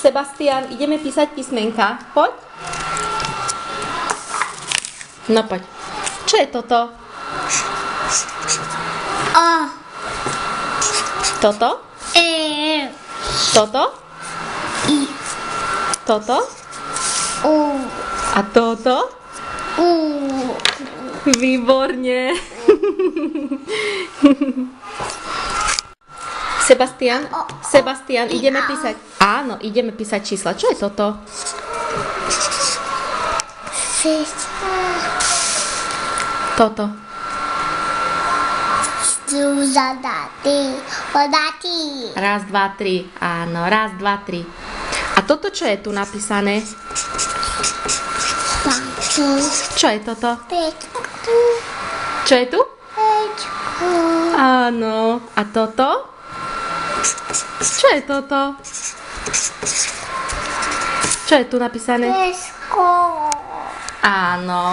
Sebastian, ideme písať písmenka. Poď. No poď. Čo je toto? O. Toto? Toto? I. Toto? U. A toto? U. Výborne. Sebastian, ideme písať. Áno, ideme písať čísla. Čo je toto? Toto. Raz, dva, tri. Áno, raz, dva, tri. A toto čo je tu napísané? Čo je toto? Čo je tu? Áno. A toto? Čo je toto? Čo je tu napísané? Áno.